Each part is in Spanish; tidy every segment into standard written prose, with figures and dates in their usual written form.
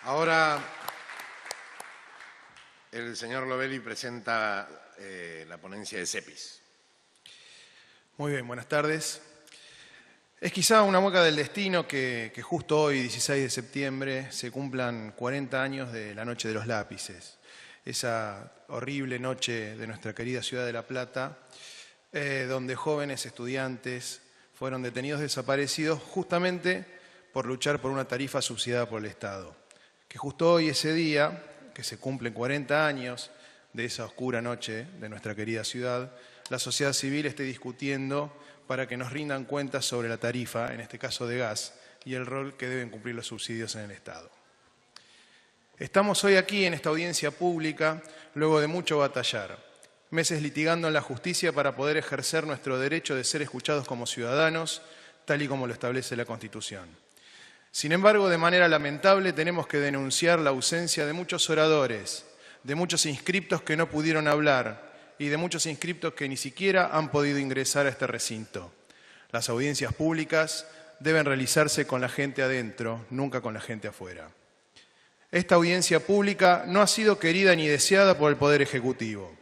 Ahora el señor Lovelli presenta la ponencia de CEPIS. Muy bien, buenas tardes. Es quizá una mueca del destino que justo hoy, 16 de septiembre, se cumplan 40 años de la Noche de los Lápices. Esa horrible noche de nuestra querida ciudad de La Plata, donde jóvenes estudiantes fueron detenidos desaparecidos justamente por luchar por una tarifa subsidiada por el Estado. Que justo hoy, ese día, que se cumplen 40 años de esa oscura noche de nuestra querida ciudad, la sociedad civil esté discutiendo para que nos rindan cuentas sobre la tarifa, en este caso de gas, y el rol que deben cumplir los subsidios en el Estado. Estamos hoy aquí en esta audiencia pública luego de mucho batallar, meses litigando en la justicia para poder ejercer nuestro derecho de ser escuchados como ciudadanos, tal y como lo establece la Constitución. Sin embargo, de manera lamentable, tenemos que denunciar la ausencia de muchos oradores, de muchos inscriptos que no pudieron hablar y de muchos inscriptos que ni siquiera han podido ingresar a este recinto. Las audiencias públicas deben realizarse con la gente adentro, nunca con la gente afuera. Esta audiencia pública no ha sido querida ni deseada por el Poder Ejecutivo.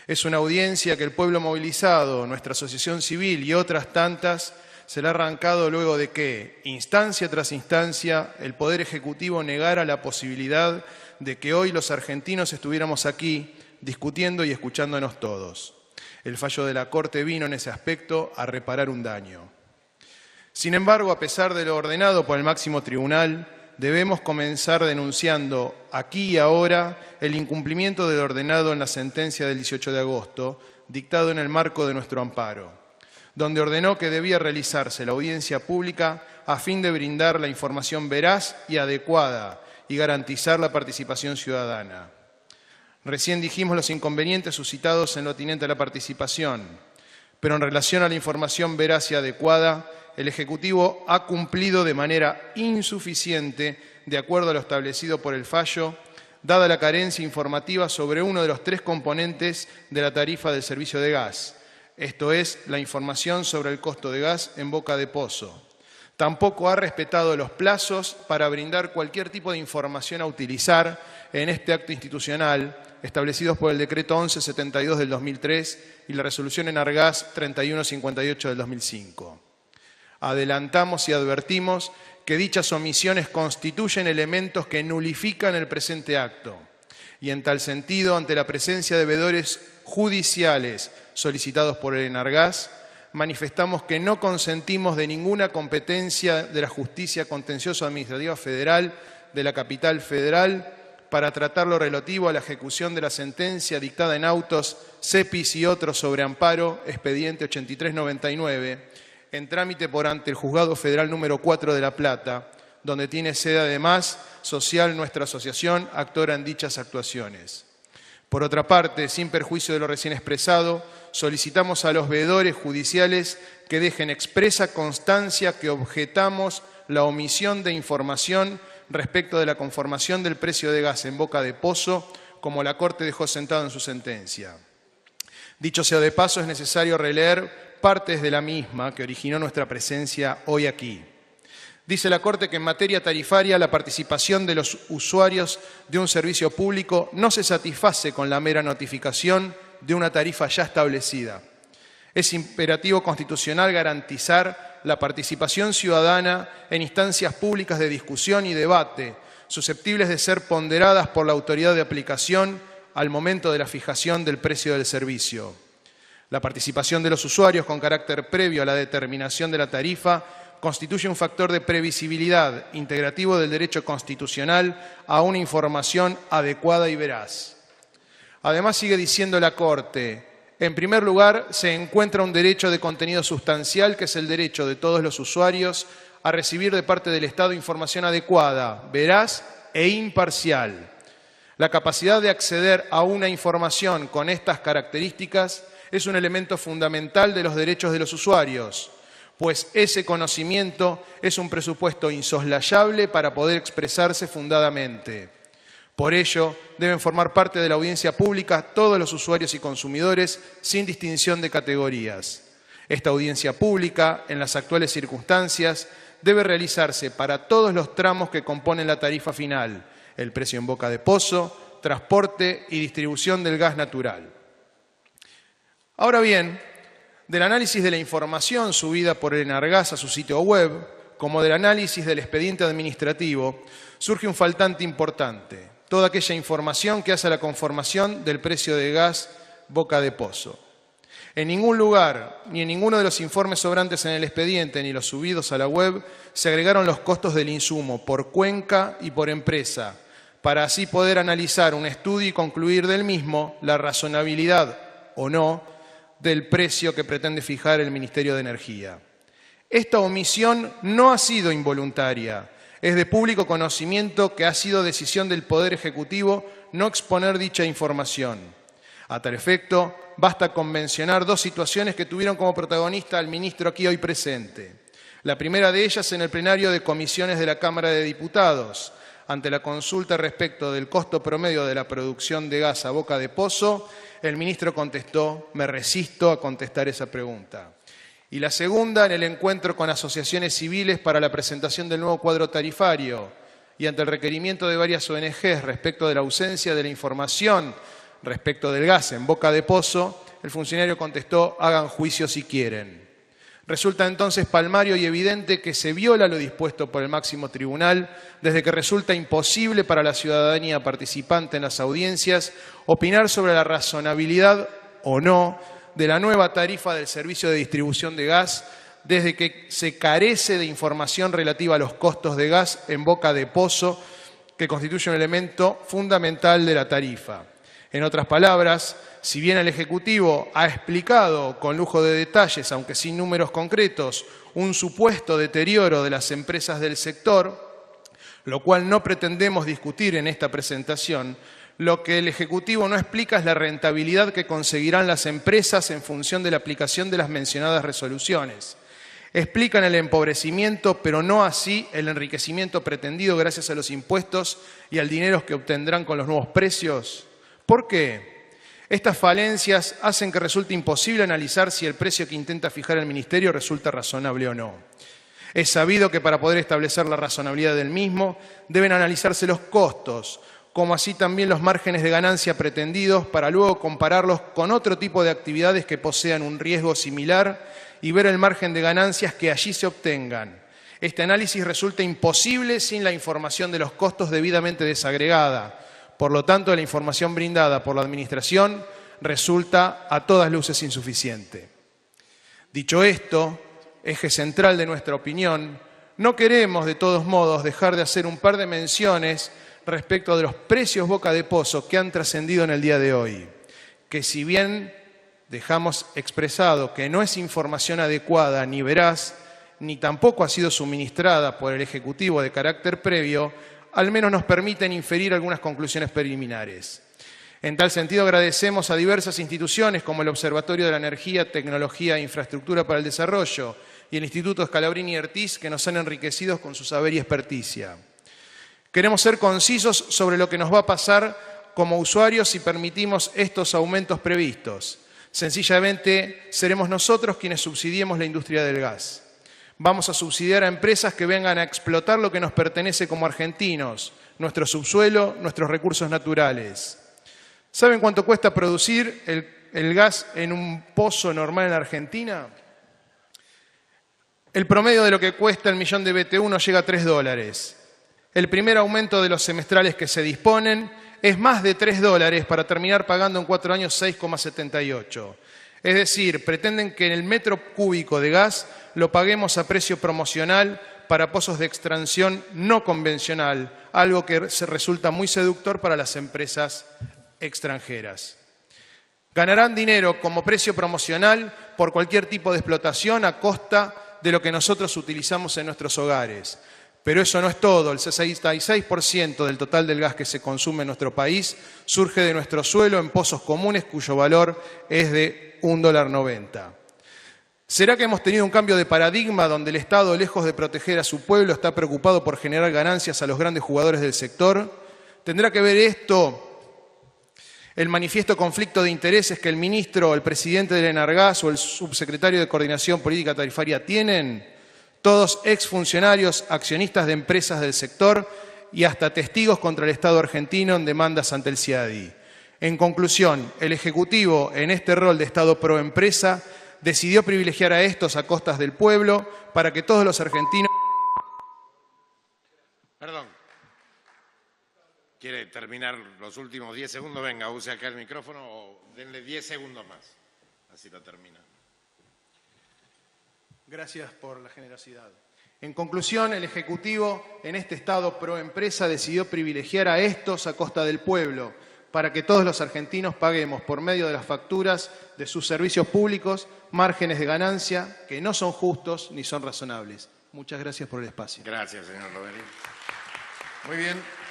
Es una audiencia que el pueblo movilizado, nuestra asociación civil y otras tantas se le ha arrancado luego de que, instancia tras instancia, el Poder Ejecutivo negara la posibilidad de que hoy los argentinos estuviéramos aquí discutiendo y escuchándonos todos. El fallo de la Corte vino en ese aspecto a reparar un daño. Sin embargo, a pesar de lo ordenado por el máximo tribunal, debemos comenzar denunciando aquí y ahora el incumplimiento de lo ordenado en la sentencia del 18 de agosto, dictado en el marco de nuestro amparo, donde ordenó que debía realizarse la audiencia pública a fin de brindar la información veraz y adecuada y garantizar la participación ciudadana. Recién dijimos los inconvenientes suscitados en lo atinente a la participación, pero en relación a la información veraz y adecuada, el Ejecutivo ha cumplido de manera insuficiente, de acuerdo a lo establecido por el fallo, dada la carencia informativa sobre uno de los 3 componentes de la tarifa del servicio de gas, esto es, la información sobre el costo de gas en boca de pozo. Tampoco ha respetado los plazos para brindar cualquier tipo de información a utilizar en este acto institucional, establecidos por el Decreto 1172 del 2003 y la Resolución Enargás 3158 del 2005. Adelantamos y advertimos que dichas omisiones constituyen elementos que nulifican el presente acto y en tal sentido, ante la presencia de veedores judiciales solicitados por el Enargás, manifestamos que no consentimos de ninguna competencia de la Justicia Contencioso Administrativa Federal de la Capital Federal para tratar lo relativo a la ejecución de la sentencia dictada en autos CEPIS y otros sobre amparo, expediente 8399, en trámite por ante el Juzgado Federal número 4 de La Plata, donde tiene sede además social nuestra asociación, actora en dichas actuaciones. Por otra parte, sin perjuicio de lo recién expresado, solicitamos a los veedores judiciales que dejen expresa constancia que objetamos la omisión de información respecto de la conformación del precio de gas en boca de pozo, como la Corte dejó sentado en su sentencia. Dicho sea de paso, es necesario releer partes de la misma que originó nuestra presencia hoy aquí. Dice la Corte que en materia tarifaria la participación de los usuarios de un servicio público no se satisface con la mera notificación de una tarifa ya establecida. Es imperativo constitucional garantizar la participación ciudadana en instancias públicas de discusión y debate, susceptibles de ser ponderadas por la autoridad de aplicación al momento de la fijación del precio del servicio. La participación de los usuarios con carácter previo a la determinación de la tarifa constituye un factor de previsibilidad integrativo del derecho constitucional a una información adecuada y veraz. Además, sigue diciendo la Corte, en primer lugar, se encuentra un derecho de contenido sustancial, que es el derecho de todos los usuarios a recibir de parte del Estado información adecuada, veraz e imparcial. La capacidad de acceder a una información con estas características es un elemento fundamental de los derechos de los usuarios, pues ese conocimiento es un presupuesto insoslayable para poder expresarse fundadamente. Por ello, deben formar parte de la audiencia pública todos los usuarios y consumidores sin distinción de categorías. Esta audiencia pública, en las actuales circunstancias, debe realizarse para todos los tramos que componen la tarifa final, el precio en boca de pozo, transporte y distribución del gas natural. Ahora bien, del análisis de la información subida por el Enargas a su sitio web, como del análisis del expediente administrativo, surge un faltante importante: toda aquella información que hace a la conformación del precio de gas boca de pozo. En ningún lugar, ni en ninguno de los informes sobrantes en el expediente, ni los subidos a la web, se agregaron los costos del insumo por cuenca y por empresa, para así poder analizar un estudio y concluir del mismo la razonabilidad o no del precio que pretende fijar el Ministerio de Energía. Esta omisión no ha sido involuntaria. Es de público conocimiento que ha sido decisión del Poder Ejecutivo no exponer dicha información. A tal efecto, basta con mencionar dos situaciones que tuvieron como protagonista al ministro aquí hoy presente. La primera de ellas en el plenario de comisiones de la Cámara de Diputados, ante la consulta respecto del costo promedio de la producción de gas a boca de pozo, el ministro contestó: me resisto a contestar esa pregunta. Y la segunda en el encuentro con asociaciones civiles para la presentación del nuevo cuadro tarifario y ante el requerimiento de varias ONGs respecto de la ausencia de la información respecto del gas en boca de pozo, el funcionario contestó: hagan juicio si quieren. Resulta entonces palmario y evidente que se viola lo dispuesto por el máximo tribunal, desde que resulta imposible para la ciudadanía participante en las audiencias opinar sobre la razonabilidad o no de la nueva tarifa del servicio de distribución de gas, desde que se carece de información relativa a los costos de gas en boca de pozo, que constituye un elemento fundamental de la tarifa. En otras palabras, si bien el Ejecutivo ha explicado con lujo de detalles, aunque sin números concretos, un supuesto deterioro de las empresas del sector, lo cual no pretendemos discutir en esta presentación, lo que el Ejecutivo no explica es la rentabilidad que conseguirán las empresas en función de la aplicación de las mencionadas resoluciones. Explican el empobrecimiento, pero no así el enriquecimiento pretendido gracias a los impuestos y al dinero que obtendrán con los nuevos precios. ¿Por qué? Estas falencias hacen que resulte imposible analizar si el precio que intenta fijar el Ministerio resulta razonable o no. Es sabido que para poder establecer la razonabilidad del mismo deben analizarse los costos, como así también los márgenes de ganancia pretendidos, para luego compararlos con otro tipo de actividades que posean un riesgo similar y ver el margen de ganancias que allí se obtengan. Este análisis resulta imposible sin la información de los costos debidamente desagregada. Por lo tanto, la información brindada por la Administración resulta a todas luces insuficiente. Dicho esto, eje central de nuestra opinión, no queremos de todos modos dejar de hacer un par de menciones respecto de los precios boca de pozo que han trascendido en el día de hoy, que si bien dejamos expresado que no es información adecuada ni veraz, ni tampoco ha sido suministrada por el Ejecutivo de carácter previo, al menos nos permiten inferir algunas conclusiones preliminares. En tal sentido, agradecemos a diversas instituciones como el Observatorio de la Energía, Tecnología e Infraestructura para el Desarrollo y el Instituto Scalabrini y Ortiz, que nos han enriquecido con su saber y experticia. Queremos ser concisos sobre lo que nos va a pasar como usuarios si permitimos estos aumentos previstos. Sencillamente, seremos nosotros quienes subsidiemos la industria del gas. Vamos a subsidiar a empresas que vengan a explotar lo que nos pertenece como argentinos, nuestro subsuelo, nuestros recursos naturales. ¿Saben cuánto cuesta producir el gas en un pozo normal en Argentina? El promedio de lo que cuesta el millón de BTU llega a $3. El primer aumento de los semestrales que se disponen es más de $3 para terminar pagando en 4 años 6,78. Es decir, pretenden que en el metro cúbico de gas lo paguemos a precio promocional para pozos de extracción no convencional, algo que se resulta muy seductor para las empresas extranjeras. Ganarán dinero como precio promocional por cualquier tipo de explotación a costa de lo que nosotros utilizamos en nuestros hogares. Pero eso no es todo. El 66% del total del gas que se consume en nuestro país surge de nuestro suelo en pozos comunes cuyo valor es de $1.90. ¿Será que hemos tenido un cambio de paradigma donde el Estado, lejos de proteger a su pueblo, está preocupado por generar ganancias a los grandes jugadores del sector? ¿Tendrá que ver esto el manifiesto conflicto de intereses que el ministro, el presidente del Enargas o el subsecretario de Coordinación Política Tarifaria tienen? Todos exfuncionarios, accionistas de empresas del sector y hasta testigos contra el Estado argentino en demandas ante el CIADI. En conclusión, el Ejecutivo, en este rol de Estado pro empresa, decidió privilegiar a estos a costas del pueblo para que todos los argentinos... Perdón. ¿Quiere terminar los últimos 10 segundos? Venga, use acá el micrófono o denle 10 segundos más. Así lo termina. Gracias por la generosidad. En conclusión, el Ejecutivo, en este Estado pro empresa, decidió privilegiar a estos a costa del pueblo, para que todos los argentinos paguemos por medio de las facturas de sus servicios públicos márgenes de ganancia que no son justos ni son razonables. Muchas gracias por el espacio. Gracias, señor Loberín. Muy bien.